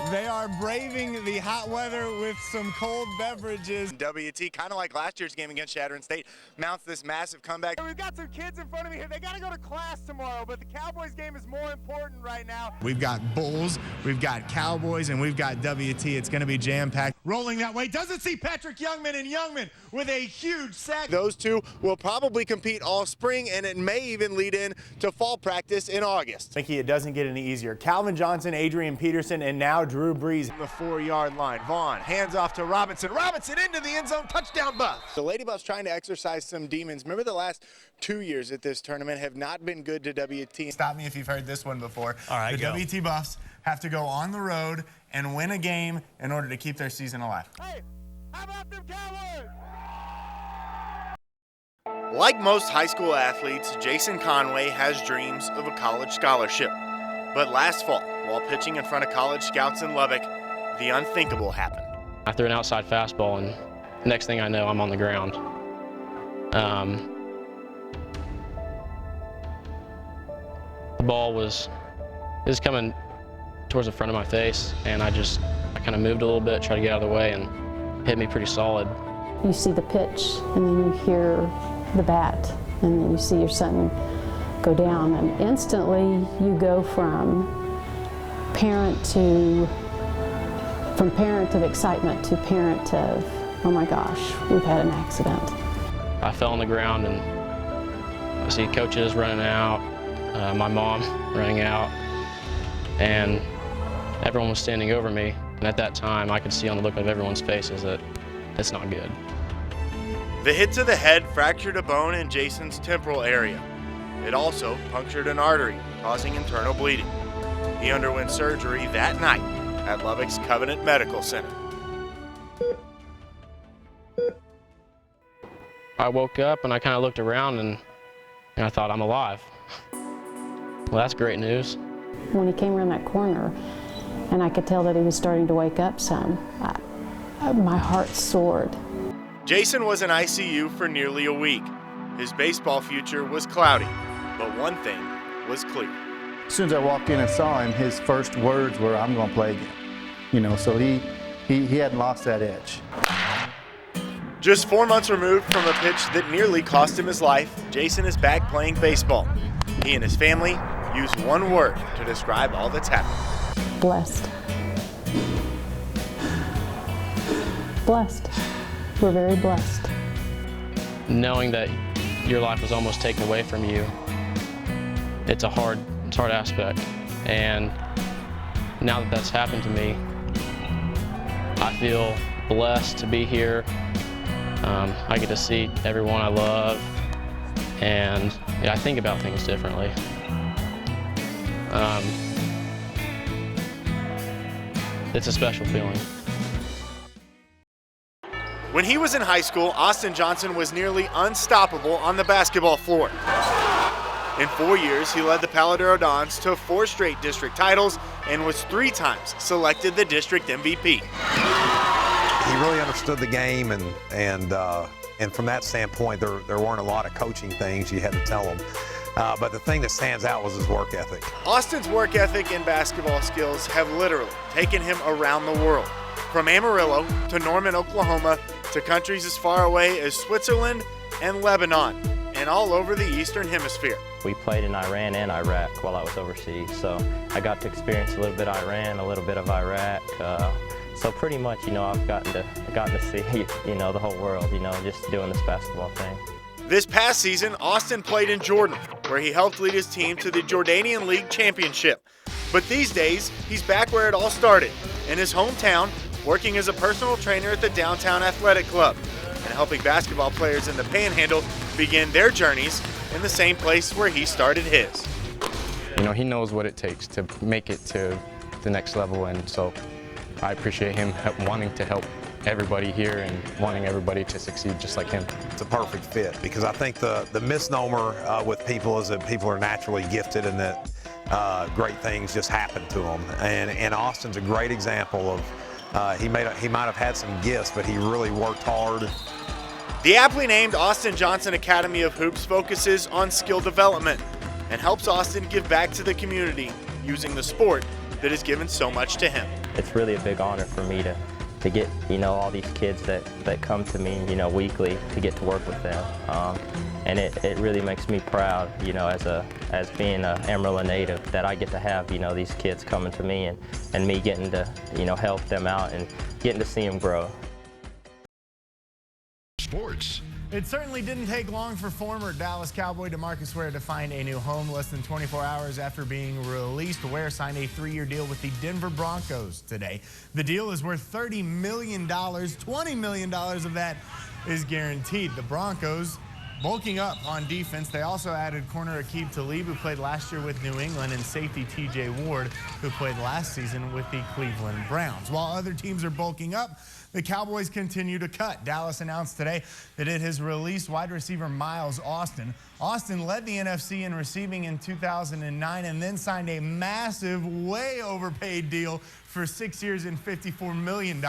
They are braving the hot weather with some cold beverages. WT, kind of like last year's game against Chadron State, mounts this massive comeback. We've got some kids in front of me here. They got to go to class tomorrow, but the Cowboys game is more important right now. We've got Bulls, we've got Cowboys, and we've got WT. It's going to be jam-packed. Rolling that way, doesn't see Patrick Youngman, and Youngman with a huge sack. Those two will probably compete all spring, and it may even lead in to fall practice in August. Thinking it doesn't get any easier. Calvin Johnson, Adrian Peterson, and now Drew Brees. The 4-yard line. Vaughn hands off to Robinson. Robinson into the end zone. Touchdown Buffs. The Lady Buffs trying to exercise some demons. Remember the last 2 years at this tournament have not been good to WT. Stop me if you've heard this one before. All right, the WT Buffs have to go on the road and win a game in order to keep their season alive. Hey, how about them Cowboys? Like most high school athletes, Jason Conway has dreams of a college scholarship. But last fall, while pitching in front of college scouts in Lubbock, the unthinkable happened. I threw an outside fastball, and next thing I know, I'm on the ground. The ball was coming towards the front of my face, and I kind of moved a little bit, tried to get out of the way, and hit me pretty solid. You see the pitch, and then you hear the bat, and then you see your son go down, and instantly you go from parent of excitement to parent of, oh my gosh, we've had an accident. I fell on the ground, and I see coaches running out, my mom running out, and everyone was standing over me. And at that time, I could see on the look of everyone's faces that it's not good. The hit to the head fractured a bone in Jason's temporal area. It also punctured an artery, causing internal bleeding. He underwent surgery that night at Lubbock's Covenant Medical Center. I woke up and I kind of looked around and I thought, I'm alive. Well, that's great news. When he came around that corner and I could tell that he was starting to wake up some, my heart soared. Jason was in ICU for nearly a week. His baseball future was cloudy, but one thing was clear. As soon as I walked in and saw him, his first words were, I'm going to play again. You know, so he hadn't lost that edge. Just 4 months removed from a pitch that nearly cost him his life, Jason is back playing baseball. He and his family use one word to describe all that's happened. Blessed. Blessed. We're very blessed. Knowing that your life was almost taken away from you, it's a hard aspect. And now that that's happened to me, I feel blessed to be here. I get to see everyone I love, and I think about things differently. It's a special feeling. When he was in high school, Austin Johnson was nearly unstoppable on the basketball floor. In 4 years, he led the Paladaro Dons to 4 straight district titles and was 3 times selected the district MVP. He really understood the game, and from that standpoint, there weren't a lot of coaching things you had to tell him. But the thing that stands out was his work ethic. Austin's work ethic and basketball skills have literally taken him around the world. From Amarillo to Norman, Oklahoma, to countries as far away as Switzerland and Lebanon, and all over the Eastern Hemisphere. We played in Iran and Iraq while I was overseas, so I got to experience a little bit of Iran, a little bit of Iraq. So pretty much, I've gotten to see, the whole world, just doing this basketball thing. This past season, Austin played in Jordan, where he helped lead his team to the Jordanian League Championship. But these days, he's back where it all started, in his hometown, working as a personal trainer at the Downtown Athletic Club, and helping basketball players in the Panhandle begin their journeys in the same place where he started his. He knows what it takes to make it to the next level, and so I appreciate him wanting to help everybody here and wanting everybody to succeed just like him. It's a perfect fit, because I think the misnomer with people is that people are naturally gifted and that great things just happen to them. And Austin's a great example of he might have had some gifts, but he really worked hard. The aptly named Austin Johnson Academy of Hoops focuses on skill development and helps Austin give back to the community using the sport that has given so much to him. It's really a big honor for me to get, all these kids that come to me, weekly, to get to work with them. And it really makes me proud, as being an Amarillo native, that I get to have, these kids coming to me and me getting to, help them out and getting to see them grow. Sports. It certainly didn't take long for former Dallas Cowboy DeMarcus Ware to find a new home. Less than 24 hours after being released, Ware signed a 3-year deal with the Denver Broncos today. The deal is worth $30 million. $20 million of that is guaranteed. The Broncos bulking up on defense. They also added corner Aqib Talib, who played last year with New England, and safety TJ Ward, who played last season with the Cleveland Browns. While other teams are bulking up, the Cowboys continue to cut. Dallas announced today that it has released wide receiver Miles Austin. Austin led the NFC in receiving in 2009 and then signed a massive, way overpaid deal for 6 years and $54 million.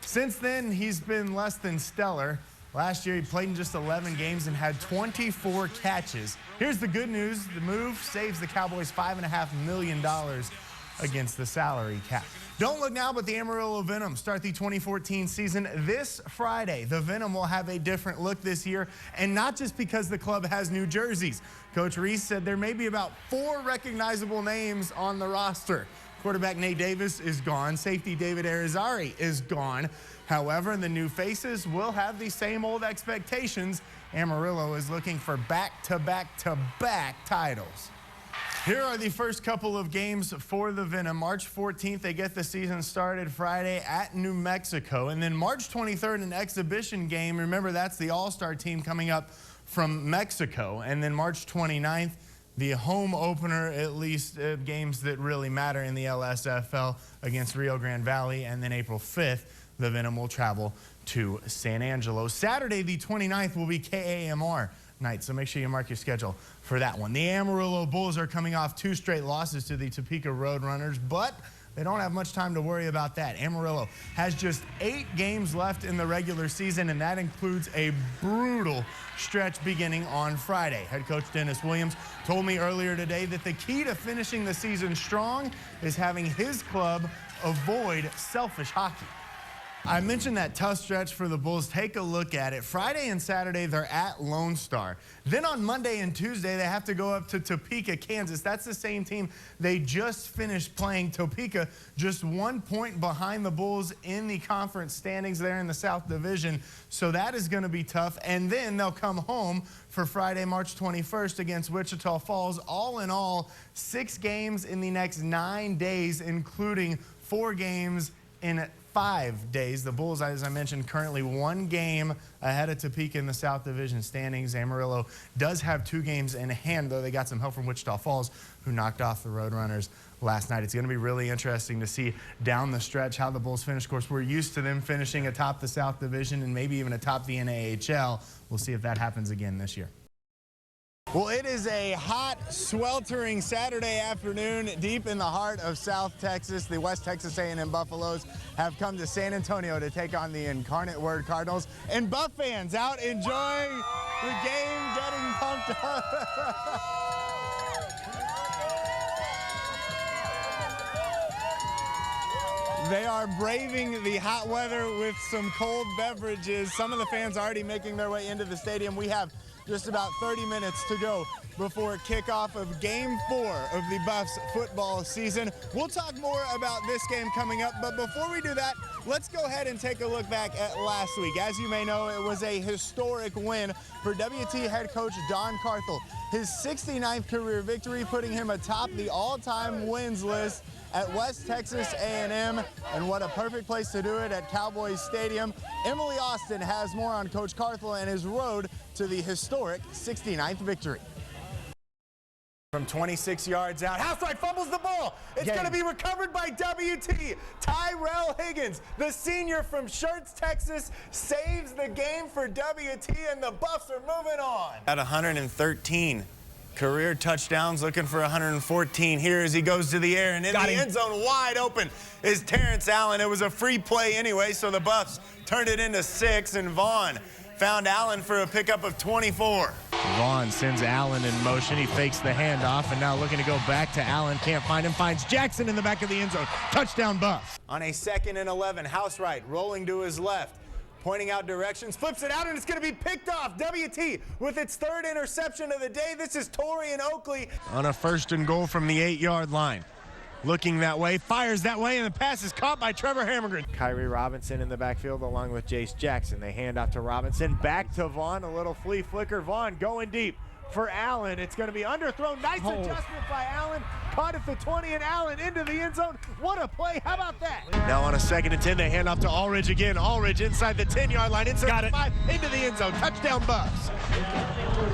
Since then, he's been less than stellar. Last year, he played in just 11 games and had 24 catches. Here's the good news. The move saves the Cowboys $5.5 million against the salary cap. Don't look now, but the Amarillo Venom start the 2014 season this Friday. The Venom will have a different look this year, and not just because the club has new jerseys. Coach Reese said there may be about 4 recognizable names on the roster. Quarterback Nate Davis is gone. Safety David Arizari is gone. However, the new faces will have the same old expectations. Amarillo is looking for back-to-back-to-back titles. Here are the first couple of games for the Venom. March 14th, they get the season started Friday at New Mexico. And then March 23rd, an exhibition game. Remember, that's the All-Star team coming up from Mexico. And then March 29th, the home opener, at least games that really matter in the LSFL, against Rio Grande Valley. And then April 5th, the Venom will travel to San Angelo. Saturday, the 29th, will be KAMR night, so make sure you mark your schedule for that one. The Amarillo Bulls are coming off 2 straight losses to the Topeka Roadrunners, but they don't have much time to worry about that. Amarillo has just 8 games left in the regular season, and that includes a brutal stretch beginning on Friday. Head coach Dennis Williams told me earlier today that the key to finishing the season strong is having his club avoid selfish hockey. I mentioned that tough stretch for the Bulls. Take a look at it. Friday and Saturday, they're at Lone Star. Then on Monday and Tuesday, they have to go up to Topeka, Kansas. That's the same team they just finished playing. Topeka just 1 point behind the Bulls in the conference standings there in the South Division. So that is going to be tough. And then they'll come home for Friday, March 21st against Wichita Falls. All in all, 6 games in the next 9 days, including 4 games in 5 days. The Bulls, as I mentioned, currently 1 game ahead of Topeka in the South Division standings. Amarillo does have 2 games in hand, though they got some help from Wichita Falls, who knocked off the Roadrunners last night. It's going to be really interesting to see down the stretch how the Bulls finish. Of course, we're used to them finishing atop the South Division and maybe even atop the NAHL. We'll see if that happens again this year. Well, it is a hot, sweltering Saturday afternoon deep in the heart of South Texas. The West Texas A&M Buffaloes have come to San Antonio to take on the Incarnate Word Cardinals. And Buff fans out enjoying the game, getting pumped up. They are braving the hot weather with some cold beverages. Some of the fans already making their way into the stadium. We have just about 30 minutes to go before kickoff of Game 4 of the Buffs football season. We'll talk more about this game coming up, but before we do that, let's go ahead and take a look back at last week. As you may know, it was a historic win for WT head coach Don Carthel. His 69th career victory, putting him atop the all-time wins list at West Texas A&M, and what a perfect place to do it at Cowboys Stadium. Emily Austin has more on Coach Carthel and his road to the historic 69th victory. From 26 yards out, Housewright fumbles the ball. It's going to be recovered by WT. Tyrell Higgins, the senior from Schertz, Texas, saves the game for WT, and the Buffs are moving on. At 113 career touchdowns, looking for 114 here as he goes to the air, and in the end zone wide open is Terrence Allen. It was a free play anyway, so the Buffs turned it into 6, and Vaughn found Allen for a pickup of 24. Vaughn sends Allen in motion. He fakes the handoff and now looking to go back to Allen. Can't find him. Finds Jackson in the back of the end zone. Touchdown Buffs. On a 2nd and 11, Housewright rolling to his left, pointing out directions, flips it out, and it's going to be picked off. WT with its 3rd interception of the day. This is Torian Oakley. On a 1st and goal from the 8-yard line. Looking that way, fires that way, and the pass is caught by Trevor Hammergren. Kyrie Robinson in the backfield along with Jace Jackson. They hand off to Robinson, back to Vaughn, a little flea flicker. Vaughn going deep for Allen. It's going to be underthrown. Nice adjustment by Allen. Caught at the 20, and Allen into the end zone. What a play. How about that? Now on a 2nd and 10, they hand off to Allridge again. Allridge inside the 10-yard line, inside the 5, into the end zone. Touchdown Buffs.